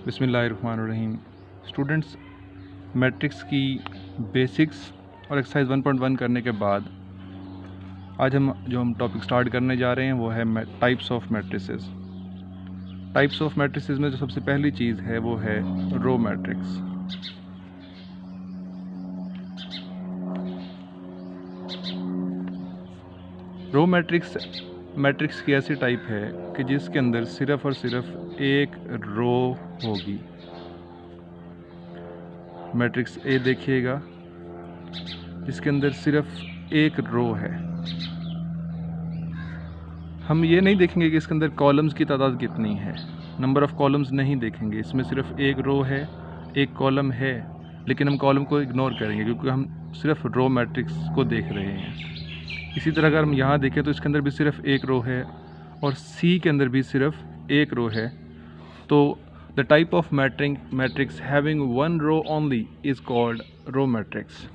बिस्मिल्लाहिर्रहमानिर्रहीम। Students, matrix की basics और एक्सरसाइज 1.1 करने के बाद आज हम टॉपिक स्टार्ट करने जा रहे हैं वो है types of matrices. Types of matrices में जो सबसे पहली चीज़ है वो है रो मैट्रिक्स। रो मैट्रिक्स की ऐसी टाइप है कि जिसके अंदर सिर्फ और सिर्फ एक रो होगी। मैट्रिक्स ए देखिएगा, जिसके अंदर सिर्फ एक रो है। हम ये नहीं देखेंगे कि इसके अंदर कॉलम्स की तादाद कितनी है, नंबर ऑफ़ कॉलम्स नहीं देखेंगे। इसमें सिर्फ एक रो है, एक कॉलम है, लेकिन हम कॉलम को इग्नोर करेंगे क्योंकि हम सिर्फ रो मैट्रिक्स को देख रहे हैं। इसी तरह अगर हम यहाँ देखें तो इसके अंदर भी सिर्फ एक रो है और सी के अंदर भी सिर्फ एक रो है। तो the type of matrix having one row only is called row matrix.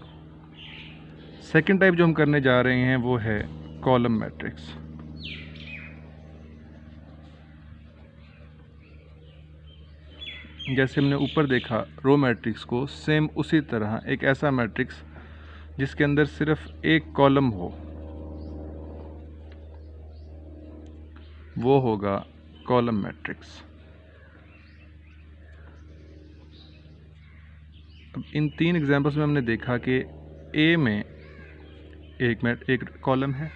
Second type जो हम करने जा रहे हैं वो है कॉलम मैट्रिक्स। जैसे हमने ऊपर देखा रो मैट्रिक्स को, सेम उसी तरह एक ऐसा मैट्रिक्स जिसके अंदर सिर्फ एक कॉलम हो वो होगा कॉलम मैट्रिक्स। अब इन तीन एग्जांपल्स में हमने देखा कि ए में एक कॉलम है,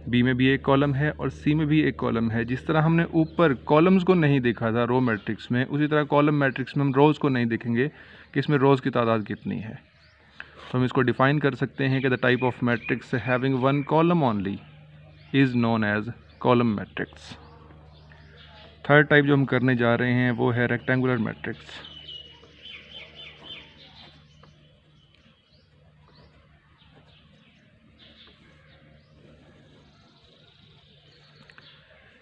बी में भी एक कॉलम है और सी में भी एक कॉलम है। जिस तरह हमने ऊपर कॉलम्स को नहीं देखा था रो मैट्रिक्स में, उसी तरह कॉलम मैट्रिक्स में हम रोज़ को नहीं देखेंगे कि इसमें रोज़ की तादाद कितनी है। तो हम इसको डिफ़ाइन कर सकते हैं कि the type of matrix having one column only is known as column matrix. Third type जो हम करने जा रहे हैं वो है रेक्टेंगुलर मैट्रिक्स।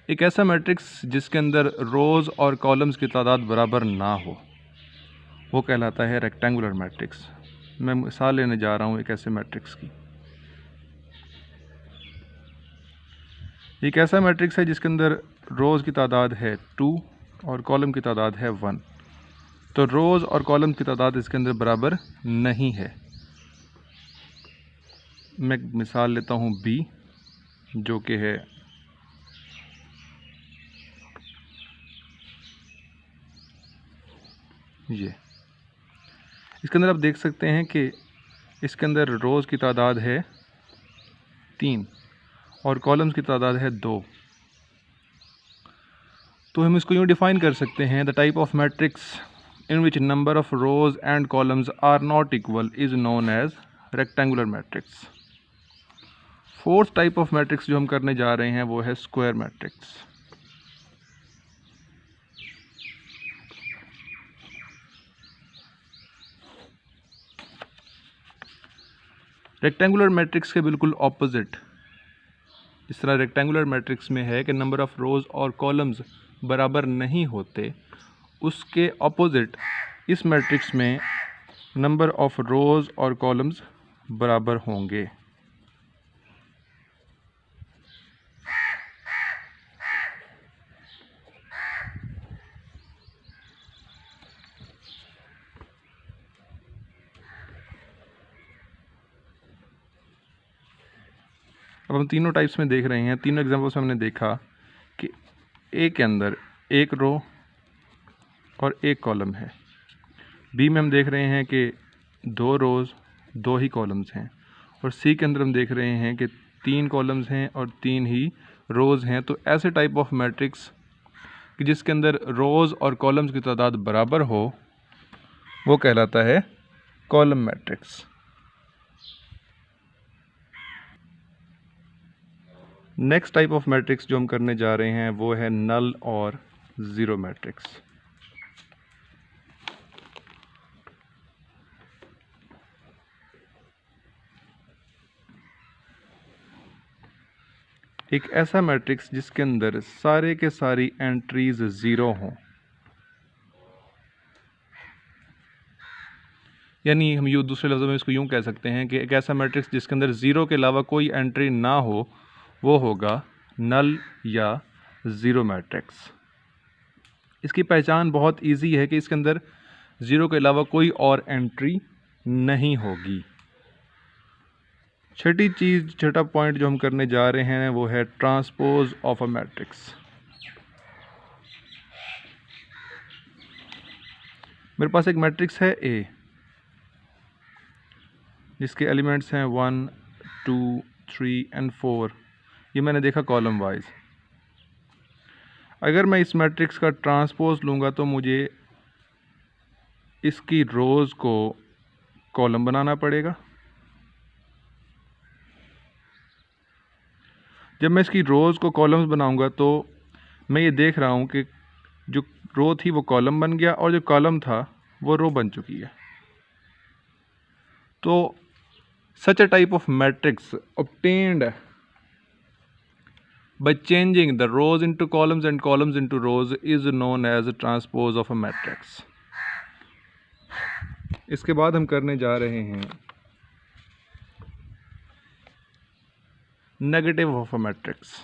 एक ऐसा मैट्रिक्स जिसके अंदर रोज़ और कॉलम्स की तादाद बराबर ना हो वो कहलाता है रेक्टेंगुलर मैट्रिक्स। मैं मिसाल लेने जा रहा हूँ एक ऐसे मैट्रिक्स की। एक ऐसा मैट्रिक्स है जिसके अंदर रोज़ की तादाद है 2 और कॉलम की तादाद है 1। तो रोज़ और कॉलम की तादाद इसके अंदर बराबर नहीं है। मैं मिसाल लेता हूँ बी, जो कि है ये। इसके अंदर आप देख सकते हैं कि इसके अंदर रोज़ की तादाद है 3 और कॉलम्स की तादाद है 2। तो हम इसको यूँ डिफ़ाइन कर सकते हैं, the type of matrix in which number of rows and columns are not equal is known as rectangular matrix. Fourth type of matrix जो हम करने जा रहे हैं वो है स्क्वायर मैट्रिक्स। रेक्टेंगुलर मैट्रिक्स के बिल्कुल ऑपोजिट, इस तरह रेक्टेंगुलर मैट्रिक्स में है कि नंबर ऑफ़ रोज़ और कॉलम्स बराबर नहीं होते, उसके ऑपोजिट इस मैट्रिक्स में नंबर ऑफ़ रोज़ और कॉलम्स बराबर होंगे। अब हम तीनों टाइप्स में देख रहे हैं। तीनों एग्जांपल्स में हमने देखा कि ए के अंदर एक रो और एक कॉलम है। बी में हम देख रहे हैं कि 2 रोज़ 2 ही कॉलम्स हैं और सी के अंदर हम देख रहे हैं कि 3 कॉलम्स हैं और 3 ही रोज़ हैं। तो ऐसे टाइप ऑफ मैट्रिक्स कि जिसके अंदर रोज़ और कॉलम्स की तादाद बराबर हो वो कहलाता है column matrix. Next type of matrix जो हम करने जा रहे हैं वो है नल और ज़ीरो मैट्रिक्स। एक ऐसा मैट्रिक्स जिसके अंदर सारे के सारी एंट्रीज ज़ीरो हों, यानी हम यूँ दूसरे लफ्ज़ों में इसको यूँ कह सकते हैं कि एक ऐसा मैट्रिक्स जिसके अंदर ज़ीरो के अलावा कोई एंट्री ना हो वो होगा नल या ज़ीरो मैट्रिक्स। इसकी पहचान बहुत इजी है कि इसके अंदर ज़ीरो के अलावा कोई और एंट्री नहीं होगी। छठा पॉइंट जो हम करने जा रहे हैं वो है ट्रांसपोज ऑफ अ मैट्रिक्स। मेरे पास एक मैट्रिक्स है ए जिसके एलिमेंट्स हैं 1 2 3 एंड 4। ये मैंने देखा कॉलम वाइज। अगर मैं इस मैट्रिक्स का ट्रांसपोज लूँगा तो मुझे इसकी रोज़ को कॉलम बनाना पड़ेगा। जब मैं इसकी रोज़ को कॉलम्स बनाऊंगा तो मैं ये देख रहा हूँ कि जो रो थी वो कॉलम बन गया और जो कॉलम था वो रो बन चुकी है। तो such a type of matrix obtained by changing the rows into columns and columns into rows is known as a transpose of a matrix। इसके बाद हम करने जा रहे हैं negative of a matrix.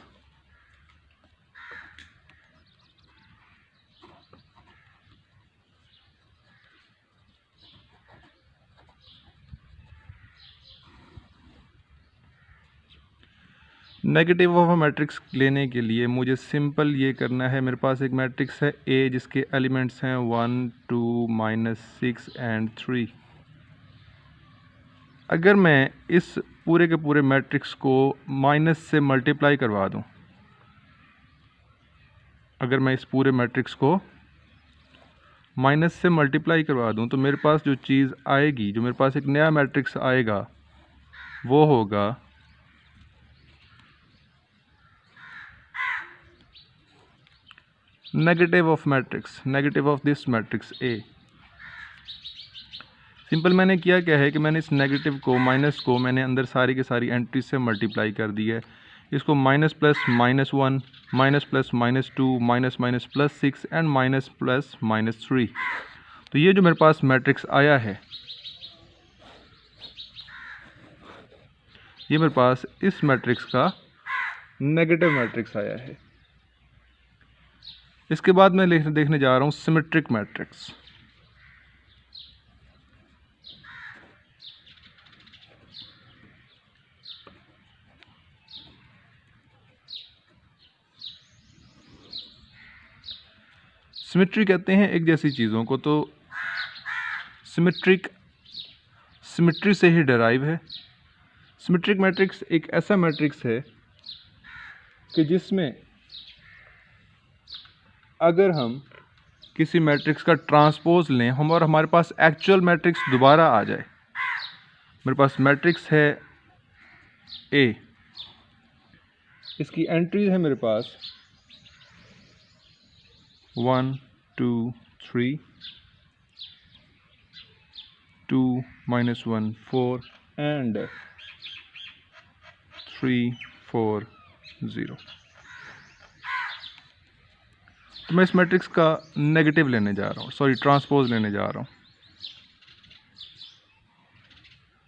Negative of a matrix लेने के लिए मुझे सिंपल ये करना है। मेरे पास एक मैट्रिक्स है ए जिसके एलिमेंट्स हैं 1 2 -6 एंड 3। अगर मैं इस पूरे के पूरे मैट्रिक्स को माइनस से मल्टीप्लाई करवा दूं, अगर मैं इस पूरे मैट्रिक्स को माइनस से मल्टीप्लाई करवा दूं तो मेरे पास जो चीज़ आएगी, जो मेरे पास एक नया मैट्रिक्स आएगा वो होगा negative of matrix, negative of this matrix A. Simple मैंने किया क्या है कि मैंने इस नेगेटिव को, माइनस को मैंने अंदर सारी की सारी एंट्रीज से मल्टीप्लाई कर दी है। इसको minus plus -1 minus plus -2 minus minus +6 and minus plus -3। तो ये जो मेरे पास मैट्रिक्स आया है, ये मेरे पास इस मैट्रिक्स का नेगेटिव मैट्रिक्स आया है। इसके बाद मैं देखने जा रहा हूँ सिमेट्रिक मैट्रिक्स। सिमेट्री कहते हैं एक जैसी चीज़ों को, तो सिमेट्री से ही डेराइव है। सिमेट्रिक मैट्रिक्स एक ऐसा मैट्रिक्स है कि जिसमें अगर हम किसी मैट्रिक्स का ट्रांसपोज लें हम और हमारे पास एक्चुअल मैट्रिक्स दोबारा आ जाए। मेरे पास मैट्रिक्स है ए, इसकी एंट्रीज है मेरे पास 1 2 3 2 -1 4 एंड 3 4 0। तो मैं इस मैट्रिक्स का नेगेटिव लेने जा रहा हूँ, सॉरी ट्रांसपोज लेने जा रहा हूँ।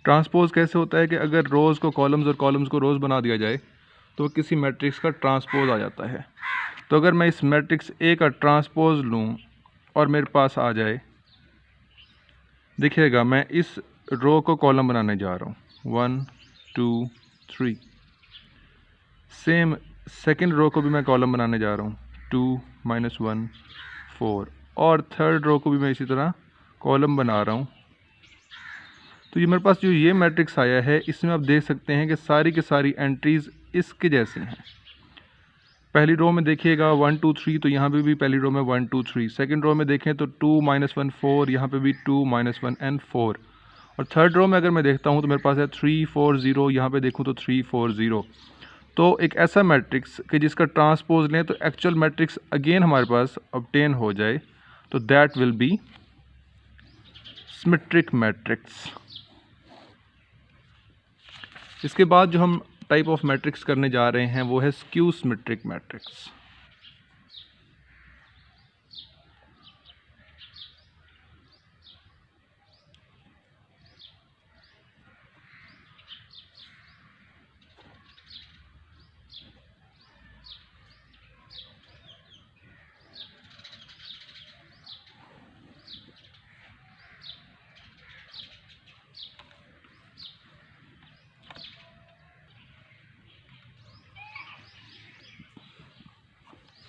ट्रांसपोज कैसे होता है कि अगर रोज़ को कॉलम्स और कॉलम्स को रोज़ बना दिया जाए तो किसी मैट्रिक्स का ट्रांसपोज आ जाता है। तो अगर मैं इस मैट्रिक्स ए का ट्रांसपोज लूँ और मेरे पास आ जाए, देखिएगा मैं इस रो को कॉलम बनाने जा रहा हूँ 1 2 3। सेम सेकंड रो को भी मैं कॉलम बनाने जा रहा हूँ 2 -1 4 और थर्ड रो को भी मैं इसी तरह कॉलम बना रहा हूँ। तो ये मेरे पास जो ये मैट्रिक्स आया है इसमें आप देख सकते हैं कि सारी की सारी एंट्रीज़ इसके जैसी हैं। पहली रो में देखिएगा 1 2 3, तो यहाँ पे भी पहली रो में 1 2 3। सेकंड रो में देखें तो 2 -1 4, यहाँ पे भी 2 -1 एंड 4। और थर्ड रो में अगर मैं देखता हूँ तो मेरे पास है 3 4 0, यहाँ पे देखूँ तो 3 4 0। तो एक ऐसा मैट्रिक्स कि जिसका ट्रांसपोज लें तो एक्चुअल मैट्रिक्स अगेन हमारे पास ऑब्टेन हो जाए, तो that will be symmetric matrix. इसके बाद जो हम टाइप ऑफ मैट्रिक्स करने जा रहे हैं वो है skew symmetric matrix.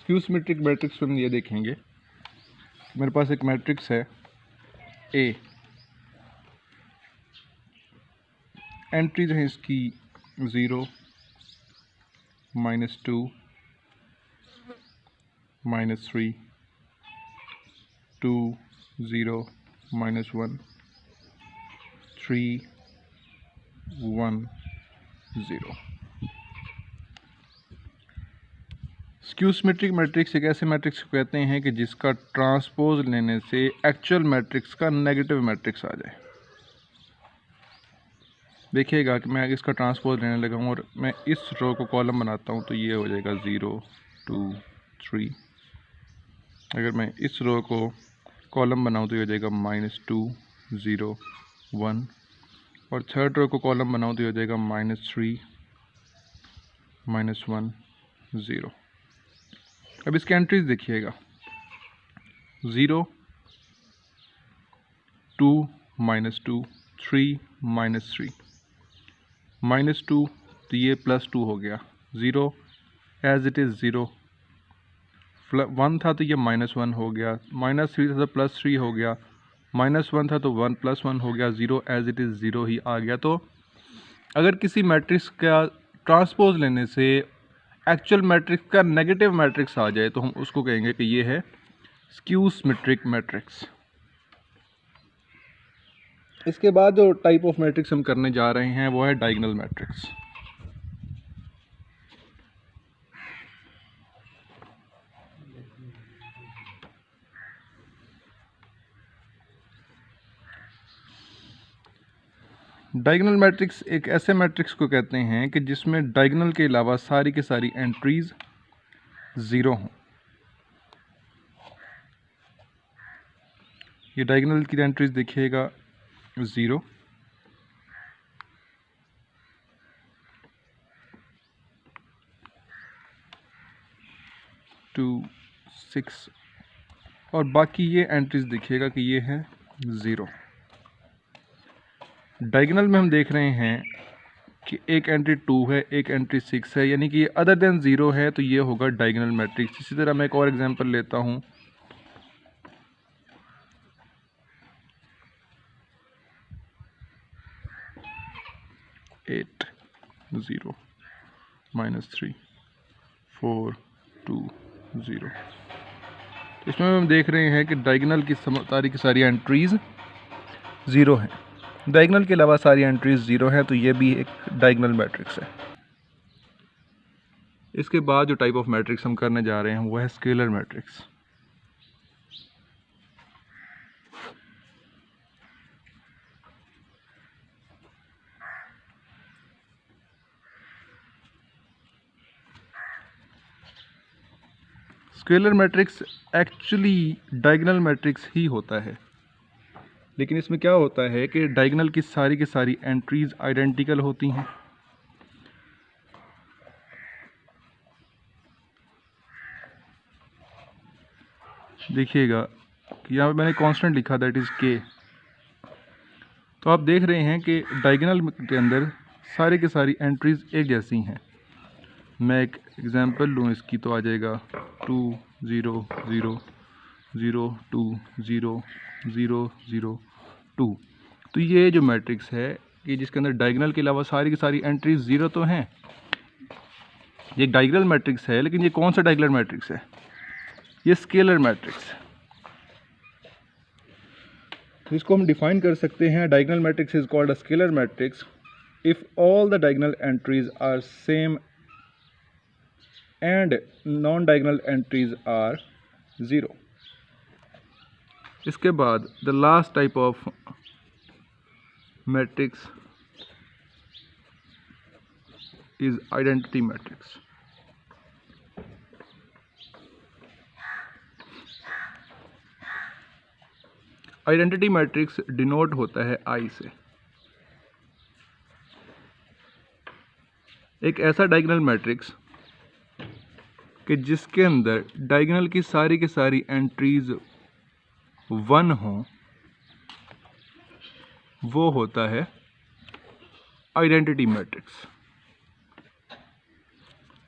Skew symmetric matrix हम ये देखेंगे, मेरे पास एक मैट्रिक्स है ए, एंट्रीज हैं इसकी 0, -2, -3, 2, 0, -1, 3, 1, 0। स्क्यू सिमेट्रिक मैट्रिक्स एक ऐसे मैट्रिक्स को कहते हैं कि जिसका ट्रांसपोज लेने से एक्चुअल मैट्रिक्स का नेगेटिव मैट्रिक्स आ जाए। देखिएगा कि मैं इसका ट्रांसपोज लेने लगा हूँ और मैं इस रो को कॉलम बनाता हूँ तो ये हो जाएगा 0, 2, 3। अगर मैं इस रो को कॉलम बनाऊँ तो ये हो जाएगा -2, 0, 1। और थर्ड रो को कॉलम बनाऊँ तो ये हो जाएगा -3, -1, 0। अब इसके एंट्रीज देखिएगा 0, 2, -2, 3, -3, -2 तो ये +2 हो गया, 0 एज इट इज़ 0, 1 था तो ये -1 हो गया, -3 था तो +3 हो गया, -1 था तो 1 + 1 हो गया, 0 एज इट इज़ 0 ही आ गया। तो अगर किसी मैट्रिक्स का ट्रांसपोज लेने से एक्चुअल मैट्रिक्स का नेगेटिव मैट्रिक्स आ जाए तो हम उसको कहेंगे कि ये है स्क्यू सिमेट्रिक मैट्रिक्स। इसके बाद जो टाइप ऑफ मैट्रिक्स हम करने जा रहे हैं वो है डायगोनल मैट्रिक्स। डायगोनल मैट्रिक्स एक ऐसे मैट्रिक्स को कहते हैं कि जिसमें डायगोनल के अलावा सारी की सारी एंट्रीज 0 हों। ये डायगोनल की एंट्रीज देखिएगा 0, 2, 6 और बाकी ये एंट्रीज देखिएगा कि ये है 0। डायगोनल में हम देख रहे हैं कि एक एंट्री 2 है, एक एंट्री 6 है, यानी कि अदर देन 0 है तो ये होगा डायगोनल मैट्रिक्स। इसी तरह मैं एक और एग्जांपल लेता हूँ, -8, 0, -3, 4, 2, 0। इसमें हम देख रहे हैं कि डायगोनल की सारी सारी एंट्रीज 0 हैं, डायगोनल के अलावा सारी एंट्रीज 0 हैं, तो ये भी एक डायगोनल मैट्रिक्स है। इसके बाद जो टाइप ऑफ मैट्रिक्स हम करने जा रहे हैं वो है scalar matrix. Scalar matrix actually diagonal matrix ही होता है, लेकिन इसमें क्या होता है कि डायगोनल की सारी एंट्रीज आइडेंटिकल होती हैं। देखिएगा कि यहाँ पे मैंने कांस्टेंट लिखा दैट इज़ के, तो आप देख रहे हैं कि डायगोनल के अंदर सारी की सारी एंट्रीज एक जैसी हैं। मैं एक एग्जांपल लूँ इसकी तो आ जाएगा 2, 0, 0, 0, 2, 0, 0, 0, 2। तो ये जो मैट्रिक्स है कि जिसके अंदर डायगोनल के अलावा सारी की सारी एंट्रीज 0 तो हैं, ये डायगोनल मैट्रिक्स है, लेकिन ये कौन सा डायगोनल मैट्रिक्स है? ये स्केलर मैट्रिक्स। तो इसको हम डिफाइन कर सकते हैं, diagonal matrix is called a scalar matrix if all the diagonal entries are same and non-diagonal entries are 0। इसके बाद the last type of matrix is identity matrix। Identity matrix denote होता है I से। एक ऐसा डायगोनल मैट्रिक्स कि जिसके अंदर डायगोनल की सारी एंट्रीज 1 हों, वो होता है आइडेंटिटी मैट्रिक्स।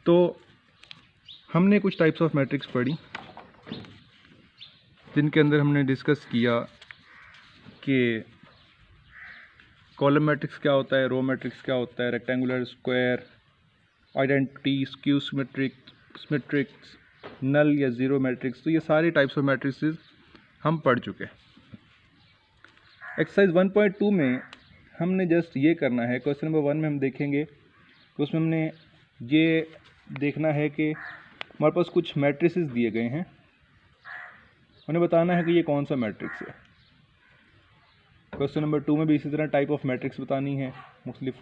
तो हमने कुछ टाइप्स ऑफ मैट्रिक्स पढ़ी जिनके अंदर हमने डिस्कस किया कि कॉलम मैट्रिक्स क्या होता है, रो मैट्रिक्स क्या होता है, रेक्टेंगुलर, स्क्वायर, आइडेंटिटी, स्क्यू सिमेट्रिक्स, नल या ज़ीरो मैट्रिक्स। तो ये सारे टाइप्स ऑफ मैट्रिक्स हम पढ़ चुके हैं। एक्सरसाइज 1.2 में हमने जस्ट ये करना है, क्वेश्चन नंबर 1 में हम देखेंगे तो उसमें हमने ये देखना है कि हमारे पास कुछ मैट्रिसेस दिए गए हैं, उन्हें बताना है कि ये कौन सा मैट्रिक्स है। क्वेश्चन नंबर 2 में भी इसी तरह टाइप ऑफ मैट्रिक्स बतानी है, मुख्तलिफ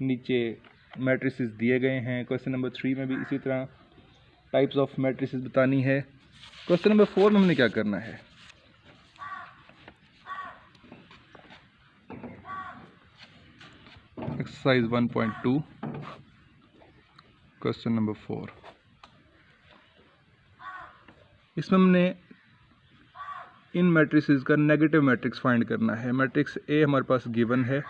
नीचे मैट्रिसेस दिए गए हैं। क्वेश्चन नंबर 3 में भी इसी तरह टाइप्स ऑफ मैट्रिसेस बतानी है। क्वेश्चन नंबर 4 में हमने क्या करना है, एक्सरसाइज 1.2 क्वेश्चन नंबर 4, इसमें हमने इन मैट्रिसेस का नेगेटिव मैट्रिक्स फाइंड करना है। मैट्रिक्स ए हमारे पास गिवन है,